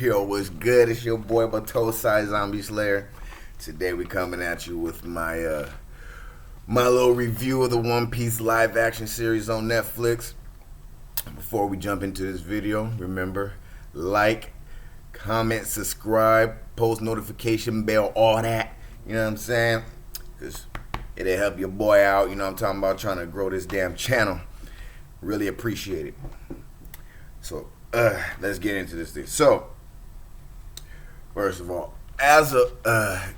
Yo, what's good? It's your boy Battosi-zombslyr. Today we coming at you with my little review of the One Piece live action series on Netflix. Before we jump into this video, remember, like, comment, subscribe, post notification bell, all that. You know what I'm saying? Cause it'll help your boy out. You know what I'm talking about? Trying to grow this damn channel. Really appreciate it. So let's get into this thing. So first of all, as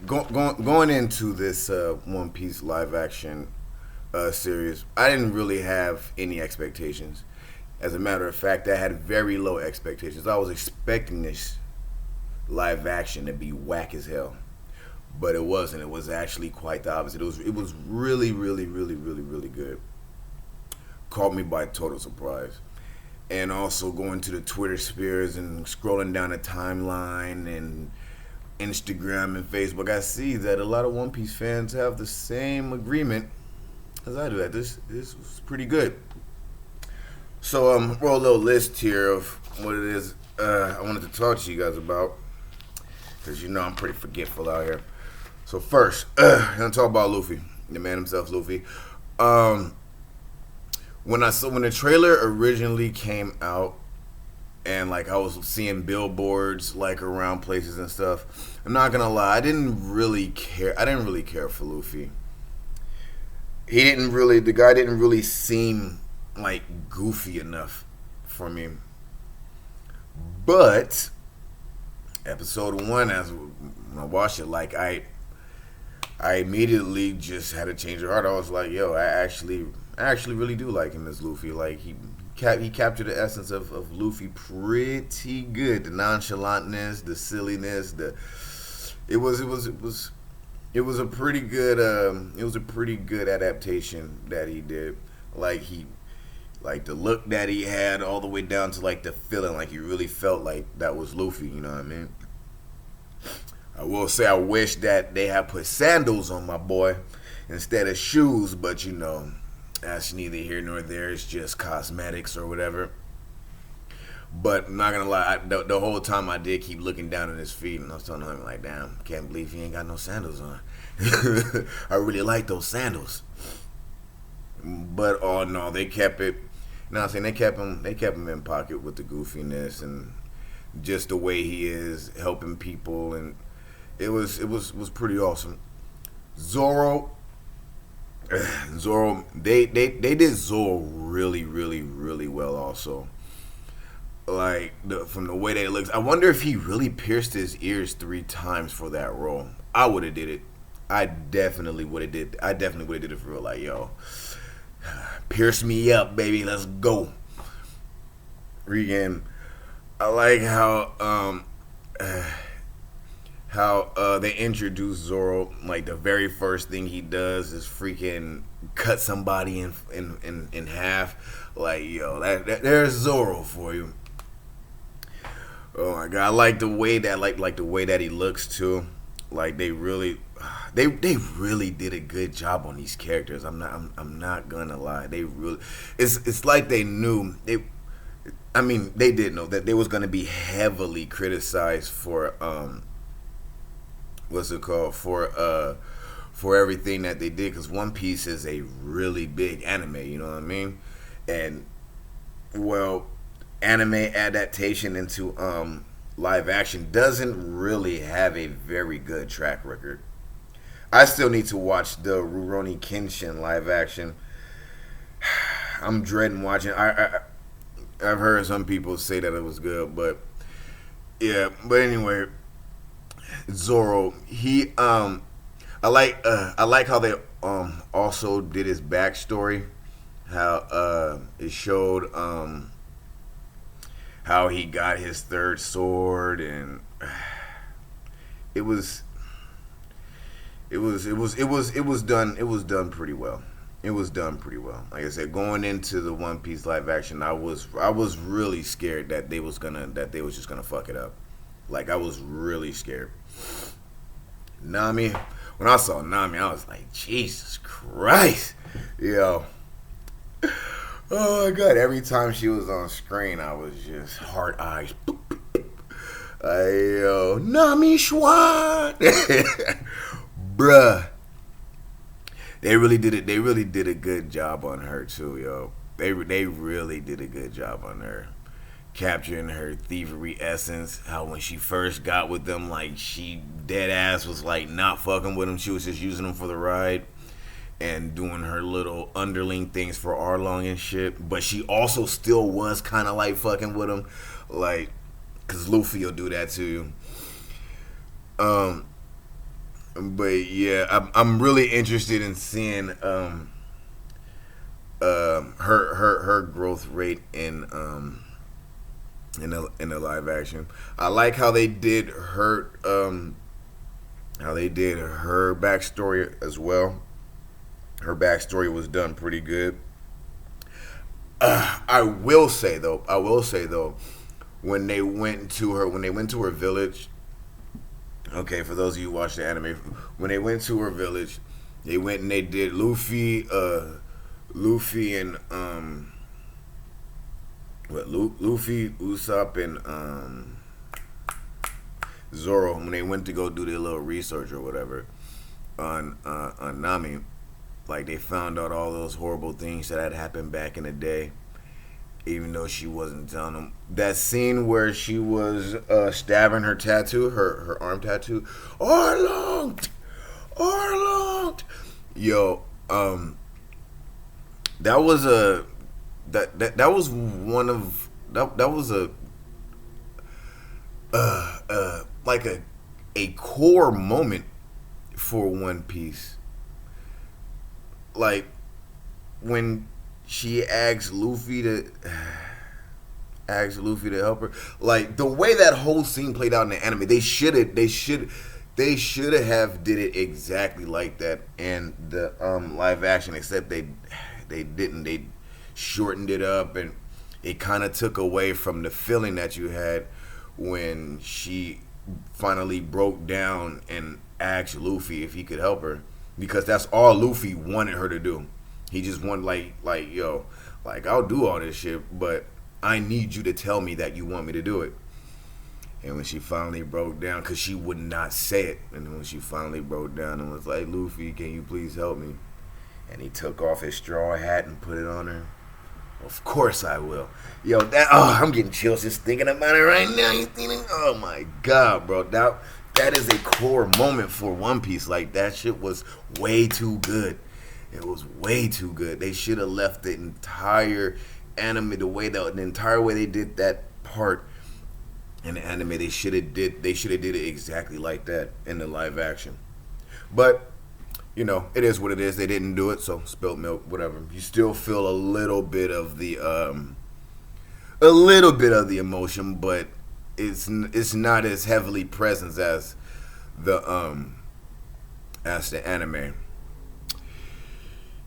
going into this One Piece live action series, I didn't really have any expectations. As a matter of fact, I had very low expectations. I was expecting this live action to be whack as hell, but it wasn't. It was actually quite the opposite. It was really good. Caught me by total surprise. And also going to the Twitter spheres and scrolling down the timeline and Instagram and Facebook, I see that a lot of One Piece fans have the same agreement as I do. That this was pretty good. So roll a little list here of what it is I wanted to talk to you guys about, because you know I'm pretty forgetful out here. So first, I'm gonna talk about Luffy, the man himself, Luffy. When the trailer originally came out, and like I was seeing billboards like around places and stuff, I'm not gonna lie, I didn't really care for Luffy. The guy didn't really seem like goofy enough for me. But episode 1, when I watched it, like I immediately just had a change of heart. I was like, yo, I actually really do like him as Luffy. Like he captured the essence of Luffy pretty good. The nonchalantness, the silliness, it was a pretty good adaptation that he did. Like the look that he had, all the way down to like the feeling, like he really felt like that was Luffy. You know what I mean? I will say I wish that they had put sandals on my boy instead of shoes, but you know, that's neither here nor there. It's just cosmetics or whatever. But I'm not gonna lie, the whole time I did keep looking down at his feet, and I was telling him like, damn, can't believe he ain't got no sandals on. I really like those sandals. But oh no, they kept it. You know what I'm saying? They kept him in pocket with the goofiness and just the way he is helping people, and it was pretty awesome. Zoro, they did Zoro really well also. Like from the way that it looks, I wonder if he really pierced his ears 3 times for that role. I would have did it. I definitely would have did it for real. Like, yo, pierce me up, baby. Let's go. Regan, I like how they introduce Zoro. Like the very first thing he does is freaking cut somebody in half. Like, yo, there's Zoro for you. Oh my god, I like the way that he looks too. Like they really did a good job on these characters. I'm not gonna lie. It's like they knew they did know that they was gonna be heavily criticized for for everything that they did, because One Piece is a really big anime, you know what I mean? And well, anime adaptation into live action doesn't really have a very good track record. I still need to watch the Rurouni Kenshin live action. I'm dreading watching. I've heard some people say that it was good, but yeah. But anyway, Zoro, I like how they also did his backstory. How it showed how he got his 3rd sword, and it was done pretty well. It was done pretty well. Like I said, going into the One Piece live action, I was really scared that they was just gonna fuck it up. Like, I was really scared. Nami, when I saw Nami, I was like, Jesus Christ, yo. Oh my god, every time she was on screen, I was just hard eyes. Yo, Nami Schwan. Bruh. They really did it. They really did a good job on her too, yo. They really did a good job on her, capturing her thievery essence. How when she first got with them, like she dead ass was like not fucking with them. She was just using them for the ride and doing her little underling things for Arlong and shit. But she also still was kind of like fucking with him, like, cause Luffy will do that to you. But yeah, I'm really interested in seeing her growth rate in the live action. I like how they did her backstory as well. Her backstory was done pretty good. I will say though, when they went to her village. Okay, for those of you who watch the anime, when they went to her village, they went and they did Luffy and Luffy, Usopp, and Zoro, when they went to go do their little research or whatever on Nami, like they found out all those horrible things that had happened back in the day, even though she wasn't telling them. That scene where she was stabbing her tattoo, her arm tattoo, Arlong, yo, that was a that was one of that was a like a core moment for One Piece. Like when she asks Luffy to help her. Like the way that whole scene played out in the anime, they should have did it exactly like that in the live action, except they didn't. They shortened it up, and it kind of took away from the feeling that you had when she finally broke down and asked Luffy if he could help her, because that's all Luffy wanted her to do. He just wanted like yo, like I'll do all this shit, but I need you to tell me that you want me to do it. And when she finally broke down, because she would not say it, and when she finally broke down and was like, Luffy, can you please help me? And he took off his straw hat and put it on her. Of course I will. Yo, I'm getting chills just thinking about it right now. You thinking, oh my god, bro. That is a core moment for One Piece. Like, that shit was way too good. It was way too good. They should have left the entire anime the entire way they did that part in the anime. They should have did it exactly like that in the live action. But you know, it is what it is. They didn't do it, so spilt milk, whatever. You still feel a little bit of the emotion, but it's not as heavily present as the anime.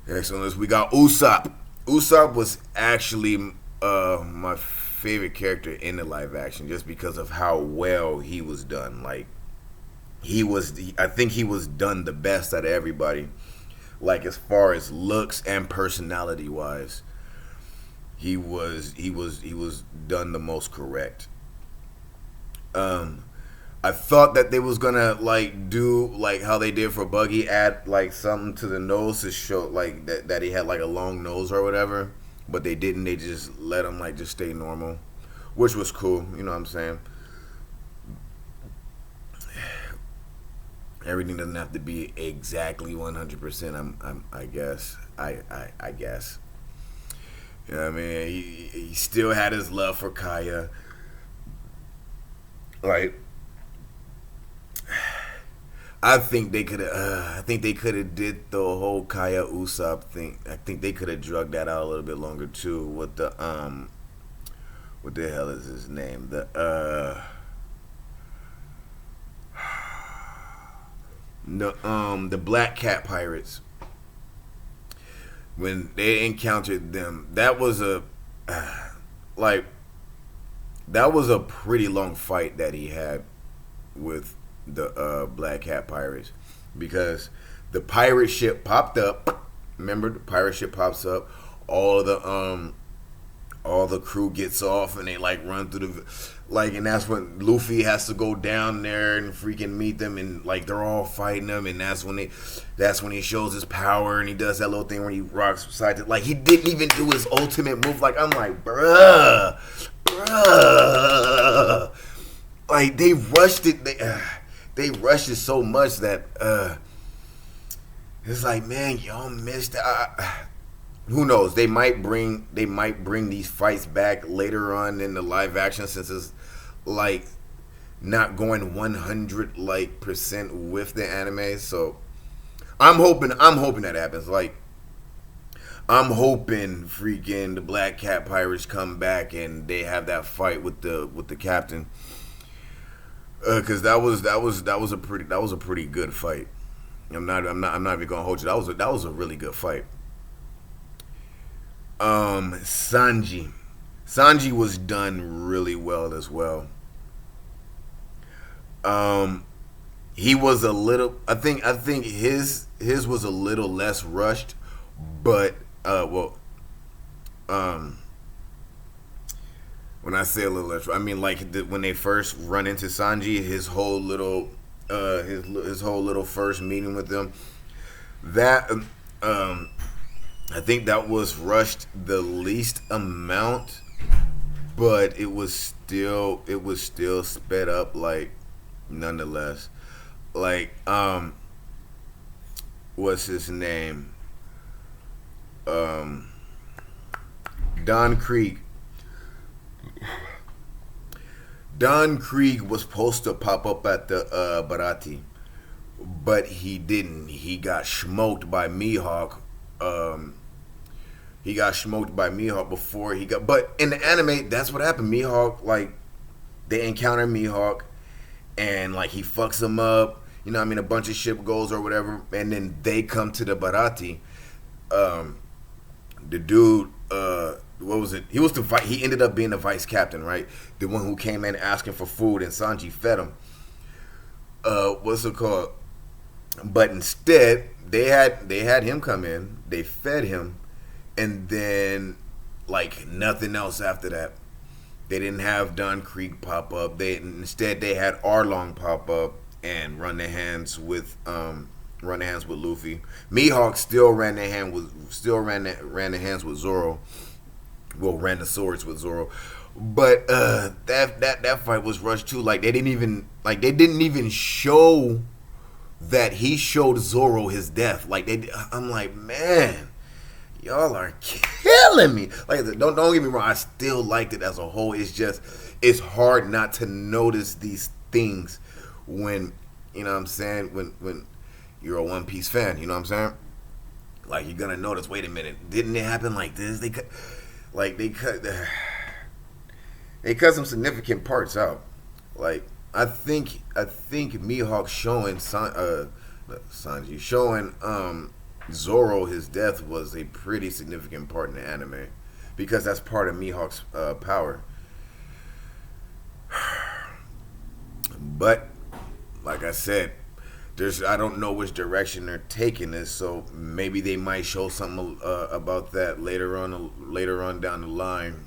Next on this, we got Usopp. Usopp was actually my favorite character in the live action, just because of how well he was done. Like, I think he was done the best out of everybody. Like, as far as looks and personality wise, he was done the most correct. I thought that they was gonna like do like how they did for Buggy, add like something to the nose to show like that he had like a long nose or whatever, but they didn't. They just let him like just stay normal, which was cool. You know what I'm saying? Everything doesn't have to be exactly 100%. I guess. I guess. You know what I mean? He still had his love for Kaya. Like, I think they could have. I think they could have did the whole Kaya Usopp thing. I think they could have drugged that out a little bit longer too. With the what the hell is his name? The Black Cat Pirates. When they encountered them, that was a pretty long fight that he had with the Black Cat Pirates, because the pirate ship popped up. Remember, the pirate ship pops up. All of all the crew gets off and they like run through the like, and that's when Luffy has to go down there and freaking meet them, and like they're all fighting them, and that's when he shows his power, and he does that little thing where he rocks beside it. Like, he didn't even do his ultimate move. Like, I'm like, bruh, like they rushed it. They rushed it so much that it's like, man, y'all missed. Who knows? They might bring these fights back later on in the live action, since it's like not going 100 like percent with the anime. So I'm hoping that happens. Like, I'm hoping freaking the Black Cat Pirates come back and they have that fight with the captain. Because that was a pretty good fight. I'm not even gonna hold you. That was a really good fight. Sanji was done really well as well. He was a little. I think his was a little less rushed, but when I say a little less, I mean like when they first run into Sanji, his whole little his whole little first meeting with them. That I think that was rushed the least amount, but it was still sped up, like, nonetheless. Like, what's his name? Don Krieg. Don Krieg was supposed to pop up at the Barati, but he didn't. He got smoked by Mihawk. He got smoked by Mihawk before he got. But in the anime, that's what happened. Mihawk, like, they encounter Mihawk, and like he fucks them up. You know what I mean? A bunch of ship goals or whatever, and then they come to the Barati. The dude, what was it? He was he ended up being the vice captain, right? The one who came in asking for food, and Sanji fed him. What's it called? But instead, they had him come in. They fed him, and then like nothing else after that. They didn't have Don Krieg pop up. Instead they had Arlong pop up and run their hands with Luffy. Mihawk still ran the hands with Zoro. Well, ran the swords with Zoro. But that fight was rushed too. Like, they didn't even show that he showed Zoro his death. Like, I'm like, man, y'all are killing me. Like, don't get me wrong, I still liked it as a whole. It's just, it's hard not to notice these things when, you know what I'm saying, when you're a One Piece fan, you know what I'm saying? Like, you're gonna notice, wait a minute, didn't it happen like this? They cut some significant parts out. Like, I think Mihawk showing Sanji showing Zoro his death was a pretty significant part in the anime, because that's part of Mihawk's power. But like I said, I don't know which direction they're taking this, so maybe they might show something about that later on down the line.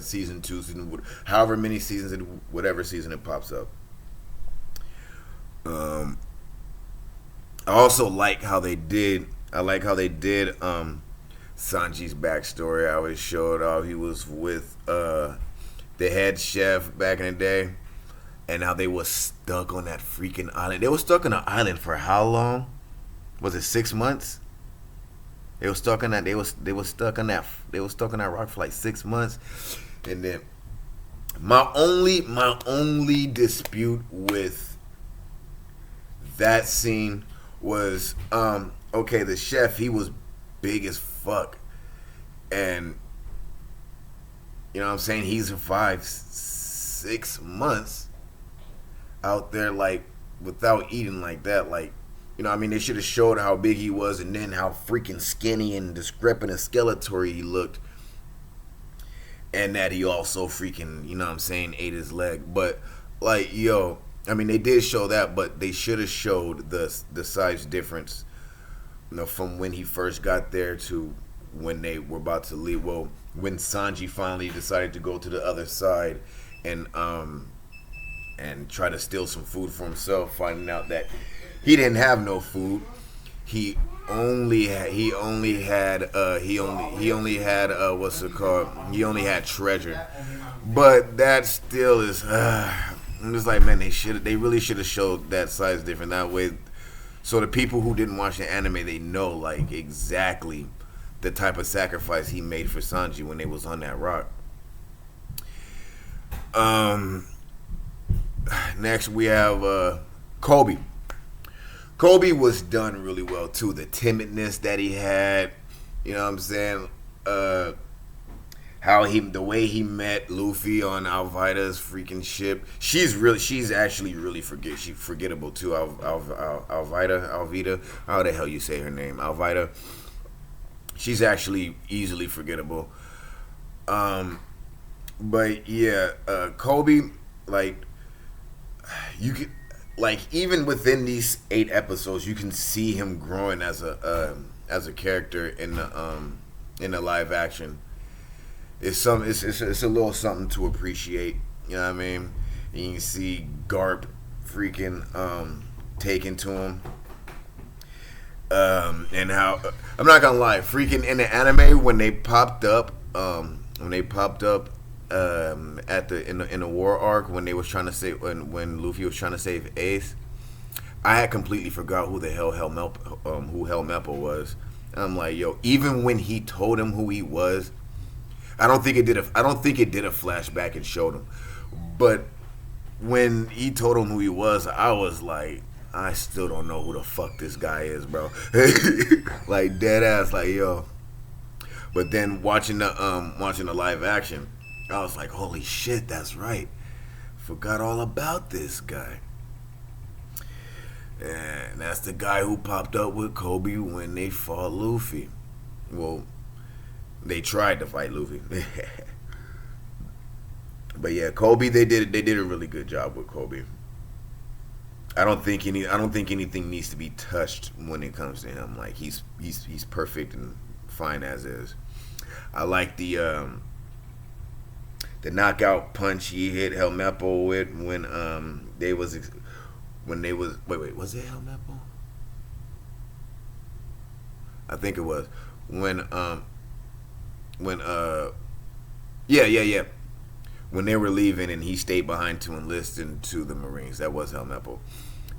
Season 2, however many seasons, whatever season it pops up. I also like how they did. I like how they did Sanji's backstory. I always showed how he was with the head chef back in the day, and how they was stuck on that freaking island. They were stuck on an island for how long? Was it 6 months? They were stuck on that. They were stuck on that. They were stuck on that rock for like 6 months. And then my only dispute with that scene was okay, the chef, he was big as fuck, and you know what I'm saying, he survived 6 months out there, like, without eating like that. Like, you know what I mean, they should have showed how big he was, and then how freaking skinny and discrepant and skeletal he looked, and that he also freaking, you know what I'm saying, ate his leg. But like, yo, I mean, they did show that, but they should have showed the size difference, you know, from when he first got there to when they were about to leave. Well, when Sanji finally decided to go to the other side and try to steal some food for himself, finding out that he didn't have no food. He only had what's it called? He only had treasure. But that still is I'm just like, man, they really should have showed that size different that way. So the people who didn't watch the anime, they know like exactly the type of sacrifice he made for Sanji when they was on that rock. Next we have Kobe. Kobe was done really well too. The timidness that he had, you know what I'm saying? The way he met Luffy on Alvida's freaking ship. She's actually really forgettable too. Alvida, how the hell you say her name? Alvida. She's actually easily forgettable. But yeah, Kobe, like you could, like even within these 8 episodes, you can see him growing as a character in the live action. It's a little something to appreciate. You know what I mean? And you can see Garp freaking taken to him. And how I'm not gonna lie, freaking in the anime when they popped up at the war arc when they was trying to save when Luffy was trying to save Ace, I had completely forgot who the hell Helmeppo was. And I'm like, yo, even when he told him who he was, I don't think it did a flashback and showed him, but when he told him who he was, I was like, I still don't know who the fuck this guy is, bro. Like dead ass, like yo. But then watching the live action, I was like, holy shit, that's right. Forgot all about this guy. And that's the guy who popped up with Kobe when they fought Luffy. Well, they tried to fight Luffy. But yeah, Kobe, they did a really good job with Kobe. I don't think anything needs to be touched when it comes to him. Like he's perfect and fine as is. I like the knockout punch he hit Helmeppo with when was it Helmeppo? I think it was when when they were leaving and he stayed behind to enlist into the Marines. That was Helmeppo.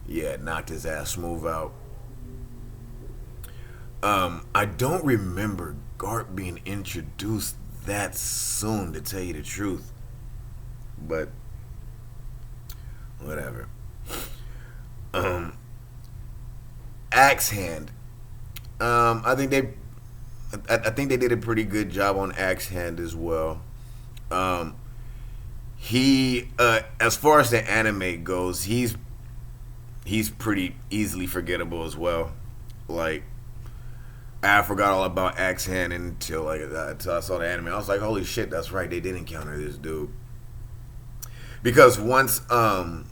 Yeah, knocked his ass smooth out. I don't remember Garp being introduced that soon, to tell you the truth. But whatever. Axe Hand. I think they did a pretty good job on Axe Hand as well. He as far as the anime goes, he's pretty easily forgettable as well. Like I forgot all about Axe Hand until I saw the anime. I was like, holy shit, that's right, they did encounter this dude. Because once the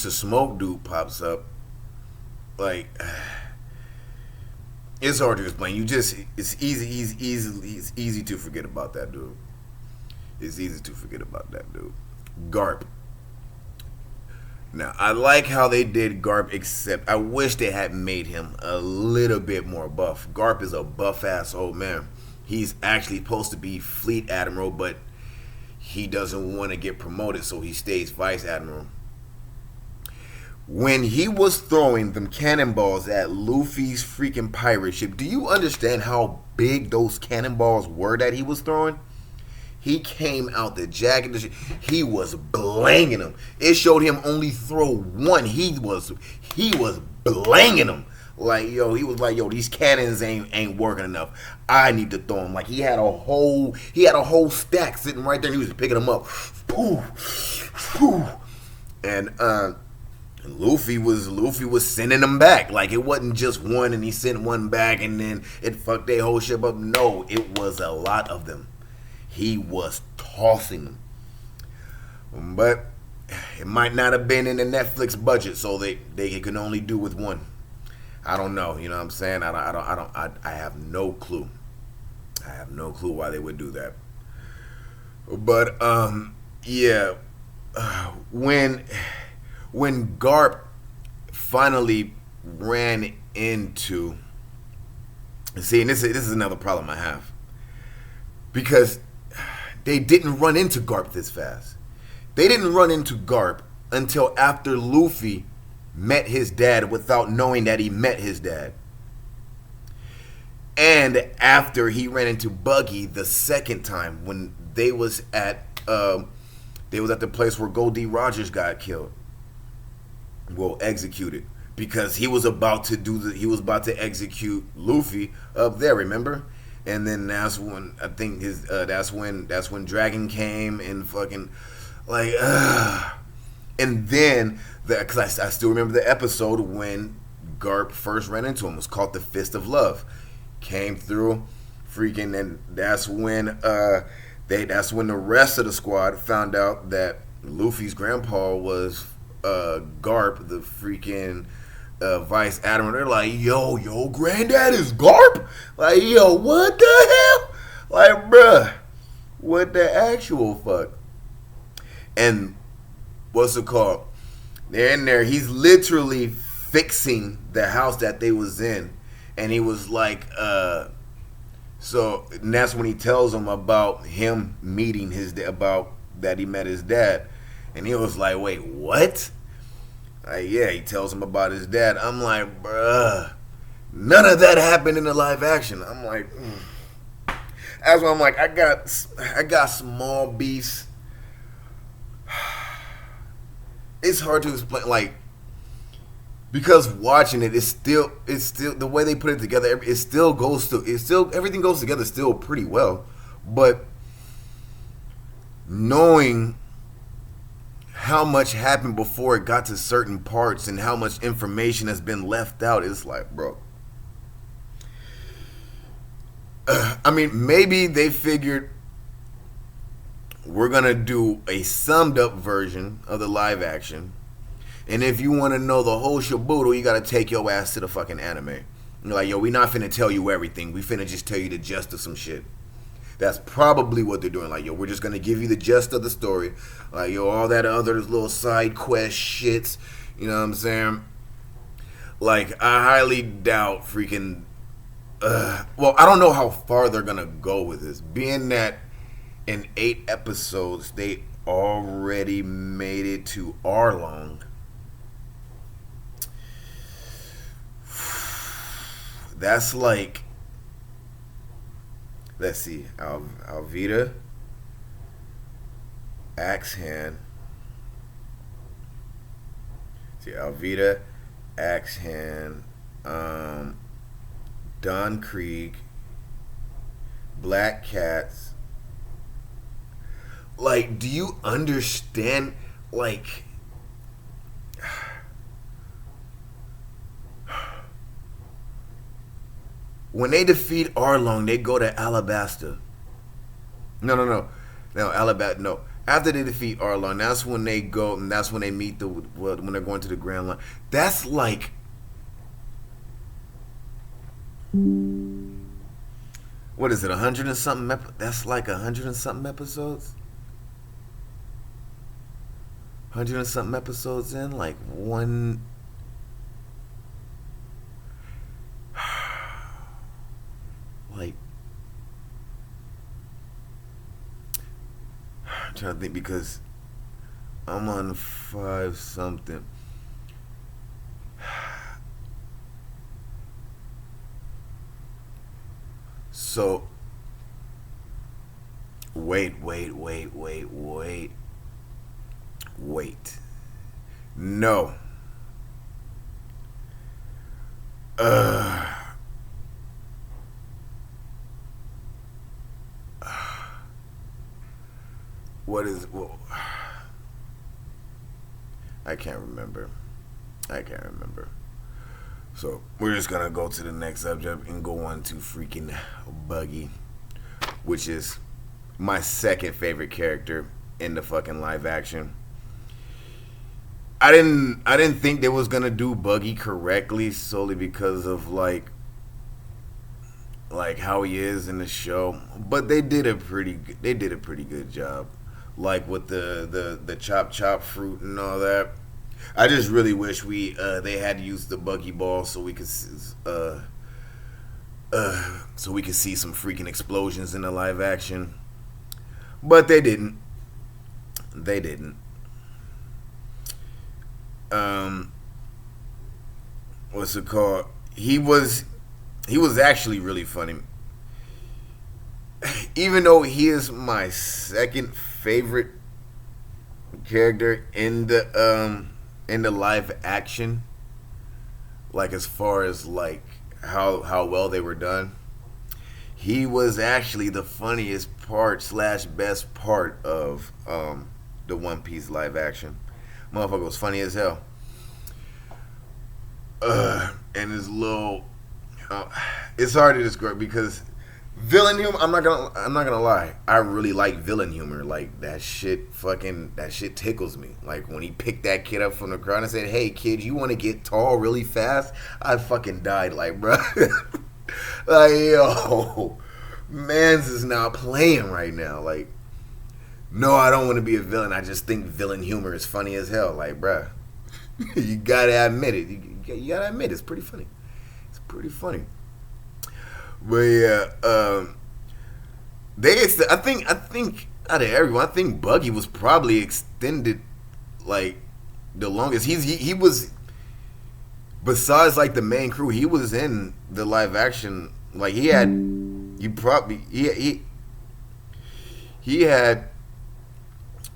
smoke dude pops up, like it's hard to explain. It's easy to forget about that dude. It's easy to forget about that dude. Garp. Now, I like how they did Garp, except I wish they had made him a little bit more buff. Garp is a buff-ass old man. He's actually supposed to be Fleet Admiral, but he doesn't want to get promoted, so he stays Vice Admiral. When he was throwing them cannonballs at Luffy's freaking pirate ship, do you understand how big those cannonballs were that he was throwing? He came out the jacket. He was blanging them. It showed him only throw one. He was blanging them. Like yo, he was like yo, these cannons ain't working enough. I need to throw them. Like he had a whole stack sitting right there. He was picking them up. Poof, poof. And Luffy was sending them back. Like it wasn't just one, and he sent one back, and then it fucked their whole ship up. No, it was a lot of them. He was tossing them. But it might not have been in the Netflix budget, so they can only do with one. I don't know. You know what I'm saying? I have no clue. I have no clue why they would do that. But yeah, when Garp finally ran into, see, and this is another problem I have, because they didn't run into Garp this fast. They didn't run into Garp until after Luffy met his dad without knowing that he met his dad. And after he ran into Buggy the second time when they was at the place where Goldie Rogers got killed. Well, executed. Because he was about to execute Luffy up there, remember? And then that's when I think that's when Dragon came and fucking like and then because I still remember the episode when Garp first ran into him. It was called the Fist of Love. Came through, freaking, and that's when the rest of the squad found out that Luffy's grandpa was Garp, the freaking vice admiral. They're like, yo, granddad is Garp? Like, yo, what the hell? Like, bruh, what the actual fuck? And what's it called? They're in there. He's literally fixing the house that they was in. And he was like, so and that's when he tells him about him meeting his dad, about that he met his dad. And he was like, wait, what? Yeah, he tells him about his dad. I'm like, bruh, none of that happened in the live action. I'm like, That's why I'm like, I got small beasts. It's hard to explain, like, because watching it's still the way they put it together. Everything goes together still pretty well, but knowing how much happened before it got to certain parts and how much information has been left out, it's like, bro. I mean, maybe they figured we're gonna do a summed up version of the live action. And if you want to know the whole shaboodle, you got to take your ass to the fucking anime. You're like, yo, we not finna tell you everything. We finna just tell you the gist of some shit. That's probably what they're doing. Like, yo, we're just going to give you the gist of the story. Like, yo, all that other little side quest shits. You know what I'm saying? Like, I highly doubt freaking... well, I don't know how far they're going to go with this. Being that in 8 episodes, they already made it to Arlong. That's like, let's see, Alvida, Axe Hand. See, Alvida, Axe Hand, Don Krieg, Black Cats. Like, do you understand, like... When they defeat Arlong, they go to Alabasta. No, Alabasta. No, after they defeat Arlong, that's when they go, and that's when they meet when they're going to the Grand Line. That's like, what is it? 100 and something. That's like 100 and something episodes. 100 and something episodes in, like one. Like, I'm trying to think because I'm on 5 something. So, wait. No. What is... Well, I can't remember. So, we're just going to go to the next subject and go on to freaking Buggy, which is my second favorite character in the fucking live action. I didn't think they was going to do Buggy correctly solely because of, like, like how he is in the show, but they did a pretty good job, like with the chop chop fruit and all that. I just really wish we they had used the buggy ball so we could see some freaking explosions in the live action, but they didn't. They didn't. Um, what's it called? He was actually really funny, even though he is my second favorite character in the live action. Like as far as like how well they were done, he was actually the funniest part slash best part of the One Piece live action. Motherfucker was funny as hell. And his little, uh, it's hard to describe because villain humor. I'm not gonna lie. I really like villain humor. Like that shit tickles me. Like when he picked that kid up from the crowd and said, "Hey kid, you want to get tall really fast?" I fucking died. Like bro, like yo, man's is not playing right now. Like no, I don't want to be a villain. I just think villain humor is funny as hell. Like bruh, you gotta admit it. You gotta admit it's pretty funny. It's pretty funny. But yeah, I think out of everyone, I think Buggy was probably extended like the longest. He was besides like the main crew. He was in the live action. Like he had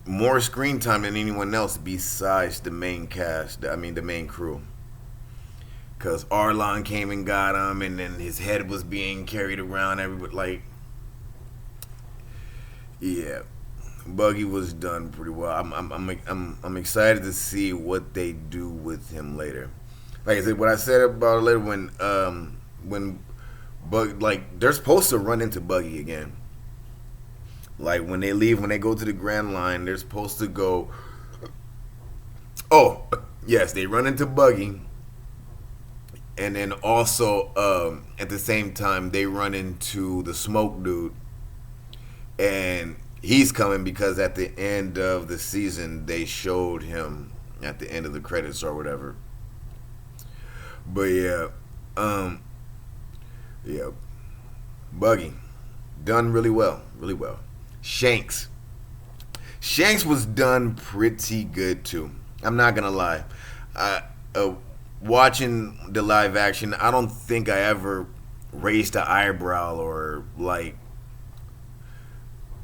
more screen time than anyone else besides the main cast. I mean the main crew. Cause Arlon came and got him, and then his head was being carried around. Everybody like, yeah, Buggy was done pretty well. I'm excited to see what they do with him later. Like I said, what I said about it later when Bug like they're supposed to run into Buggy again. Like when they leave, when they go to the Grand Line, they're supposed to go. Oh, yes, they run into Buggy, and then also at the same time they run into the smoke dude, and he's coming because at the end of the season they showed him at the end of the credits or whatever. But yeah, um, yeah, Buggy done really well, really well. Shanks, Shanks was done pretty good too. I'm not gonna lie. I, watching the live action, I don't think I ever raised an eyebrow or like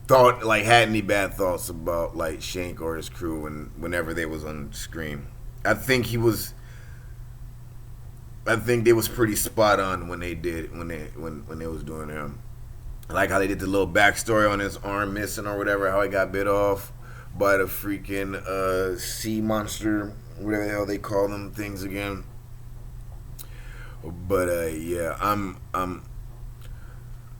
thought like had any bad thoughts about like Shank or his crew whenever they was on screen. I think he was. I think they was pretty spot on when they did when they was doing him. I like how they did the little backstory on his arm missing or whatever, how he got bit off by the freaking sea monster, whatever the hell they call them things again. But yeah, I'm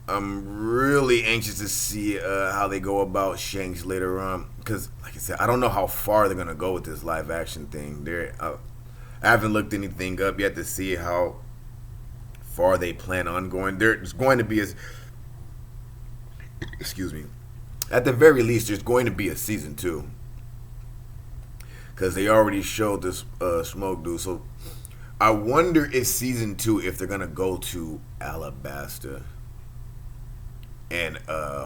really anxious to see how they go about Shanks later on, because like I said, I don't know how far they're gonna go with this live action thing. I haven't looked anything up yet to see how far they plan on going. There's going to be a, excuse me, at the very least, there's going to be a season two, because they already showed this smoke dude. So I wonder if season two, if they're gonna go to Alabasta and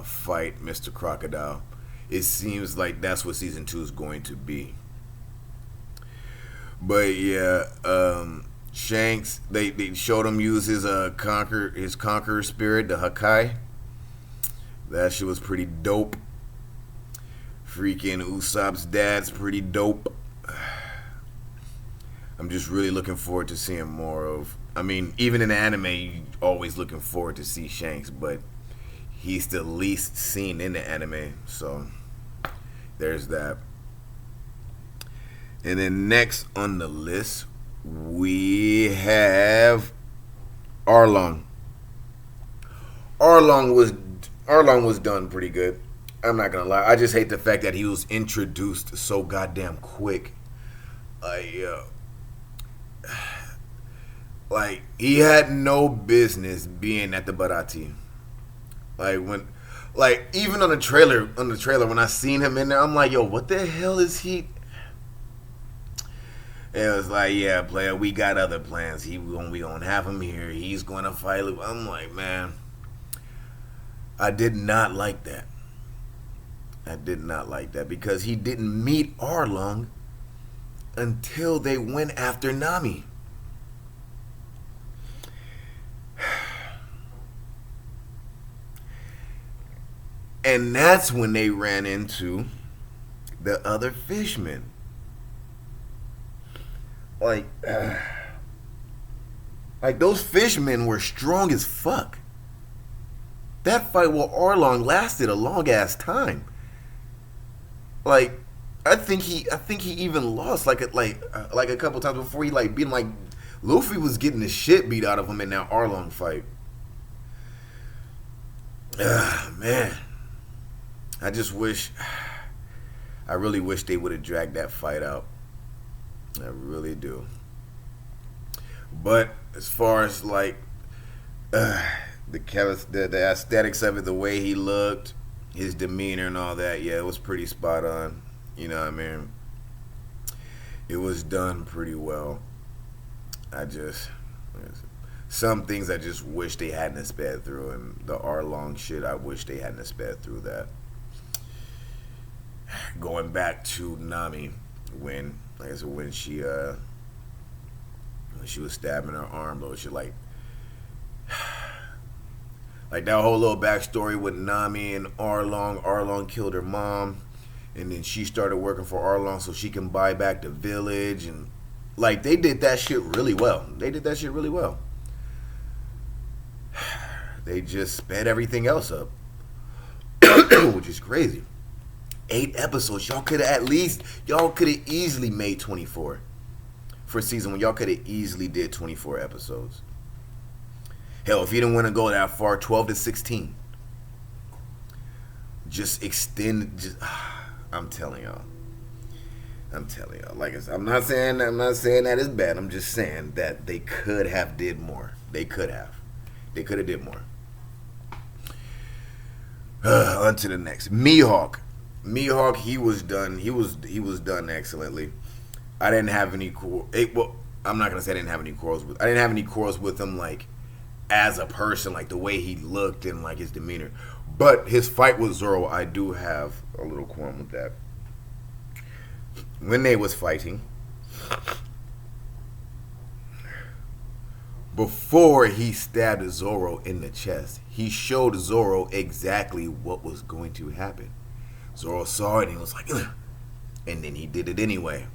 fight Mr. Crocodile. It seems like that's what season two is going to be. But yeah, Shanks, they showed him use his conqueror spirit, the Hakai. That shit was pretty dope. Freaking Usopp's dad's pretty dope. I'm just really looking forward to seeing more of. I mean, even in the anime, you always looking forward to see Shanks, but he's the least seen in the anime, so there's that. And then next on the list, we have Arlong. Arlong was Arlong was done pretty good. I'm not gonna lie. I just hate the fact that he was introduced so goddamn quick. I Like he had no business being at the Barati. Like when, like even on the trailer when I seen him in there, I'm like, yo, what the hell is he? It was like, yeah, player, we got other plans. We gonna have him here. He's gonna fight. I'm like, man, I did not like that. I did not like that because he didn't meet Arlong until they went after Nami. And that's when they ran into the other fishmen. Like, like those fishmen were strong as fuck. That fight with Arlong lasted a long ass time. Like, I think he even lost like a couple times before he like beat him. Like, Luffy was getting the shit beat out of him in that Arlong fight. Man, I just wish, I really wish they would have dragged that fight out. I really do. But as far as like the aesthetics of it, the way he looked, his demeanor and all that, yeah, it was pretty spot on. You know what I mean? It was done pretty well. I just some things I just wish they hadn't sped through, and the Arlong shit, I wish they hadn't sped through that. Going back to Nami, when like I said, when she was stabbing her arm, though, she like that whole little backstory with Nami and Arlong. Arlong killed her mom, and then she started working for Arlong so she can buy back the village, and like they did that shit really well. They did that shit really well. They just sped everything else up, which is crazy. 8 episodes. Y'all could have easily made 24 for season 1. Y'all could have easily did 24 episodes. Hell, if you didn't want to go that far, 12 to 16. Just extend. I'm telling y'all. Like I'm not saying that it's bad. I'm just saying that they could have did more. They could have did more. On to the next. Mihawk, he was done. He was done excellently. I didn't have any well, I'm not gonna say I didn't have any quarrels with. I didn't have any quarrels with him, like as a person, like the way he looked and like his demeanor. But his fight with Zoro, I do have a little qualm with that. When they was fighting, before he stabbed Zoro in the chest, he showed Zoro exactly what was going to happen. Zoro saw it and he was like, ugh. And then he did it anyway.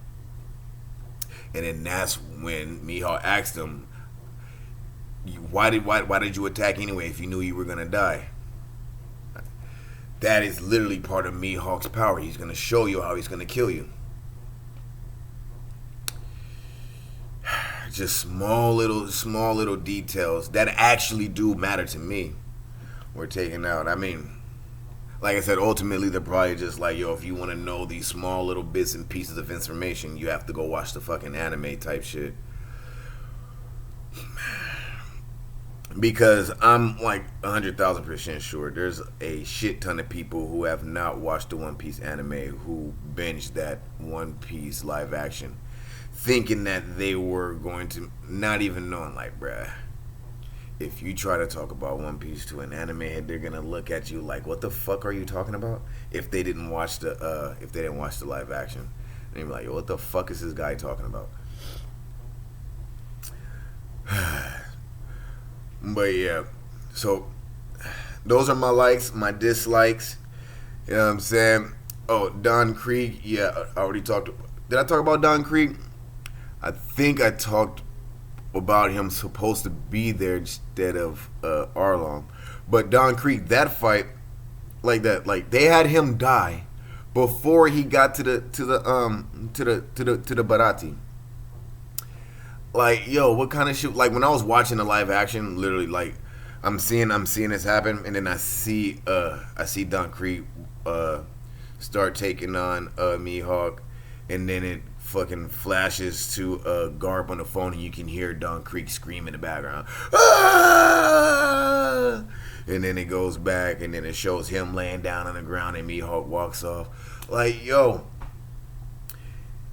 And then that's when Mihawk asked him, why did you attack anyway if you knew you were gonna die? That is literally part of Mihawk's power. He's gonna show you how he's gonna kill you. Just small little details that actually do matter to me were taken out. I mean, like I said, ultimately they're probably just like, yo, if you want to know these small little bits and pieces of information, you have to go watch the fucking anime type shit. Because I'm like 100,000% sure there's a shit ton of people who have not watched the One Piece anime who binged that One Piece live action, thinking that they were going to, not even knowing, like, bruh, if you try to talk about One Piece to an anime head, they're gonna look at you like, what the fuck are you talking about? If they didn't watch the live action, and you're like, yo, what the fuck is this guy talking about? But yeah, so those are my likes, my dislikes. You know what I'm saying? Oh, Don Krieg, yeah, I already talked. Did I talk about Don Krieg? I think I talked about him supposed to be there instead of Arlong. But Don Krieg, that fight, like that, like they had him die before he got to the Barati. Like, yo, what kind of shit? Like when I was watching the live action, literally, like I'm seeing this happen, and then I see Don Krieg start taking on Mihawk, and then it fucking flashes to Garp on the phone, and you can hear Don Creek scream in the background. Ah! And then it goes back, and then it shows him laying down on the ground, and Mihawk walks off. Like, yo,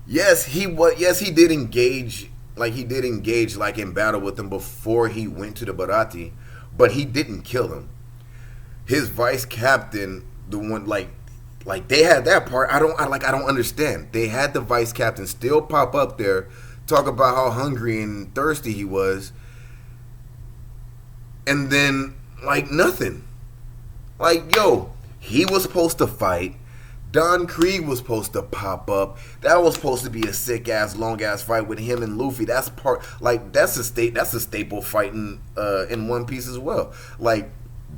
yes, he did engage, like in battle with him before he went to the Baratie, but he didn't kill him. His vice captain, the one like they had that part. I don't understand. They had the vice captain still pop up there, talk about how hungry and thirsty he was, and then like nothing. Like, yo, he was supposed to fight. Don Krieg was supposed to pop up. That was supposed to be a sick ass, long ass fight with him and Luffy. That's a staple fighting in One Piece as well. Like,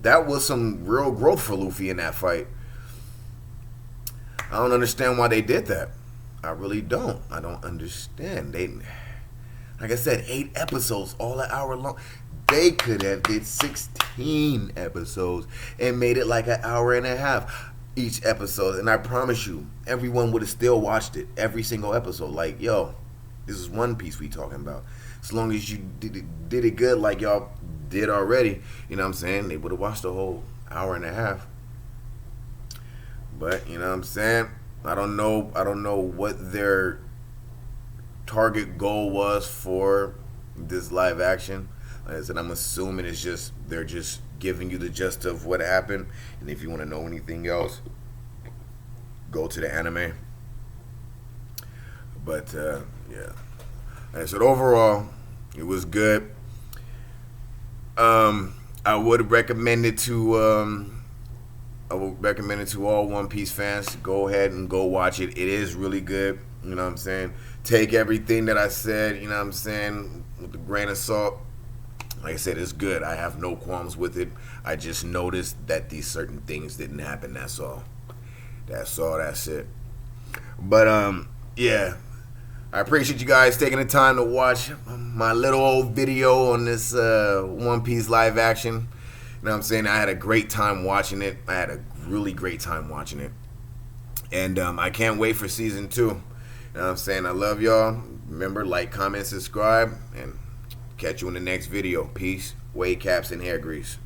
that was some real growth for Luffy in that fight. I don't understand why they did that. I really don't. I don't understand. They, like I said, 8 episodes, all an hour long. They could have did 16 episodes and made it like an hour and a half each episode, and I promise you, everyone would have still watched it, every single episode. Like, yo, this is One Piece we talking about. As long as you did it good, like y'all did already, you know what I'm saying? They would have watched the whole hour and a half. But you know what I'm saying? I don't know what their target goal was for this live action. Like I said, I'm assuming it's just they're just giving you the gist of what happened, and if you want to know anything else, go to the anime. But yeah, like I said, overall, it was good. I would recommend it to all One Piece fans. Go ahead and go watch it. It is really good. You know what I'm saying? Take everything that I said, you know what I'm saying, with a grain of salt. Like I said, it's good. I have no qualms with it. I just noticed that these certain things didn't happen. That's all. That's it. But yeah, I appreciate you guys taking the time to watch my little old video on this One Piece live action. You know what I'm saying? I had a great time watching it. I had a really great time watching it. And I can't wait for season 2. You know what I'm saying? I love y'all. Remember, like, comment, subscribe, and catch you in the next video. Peace. Wade caps and hair grease.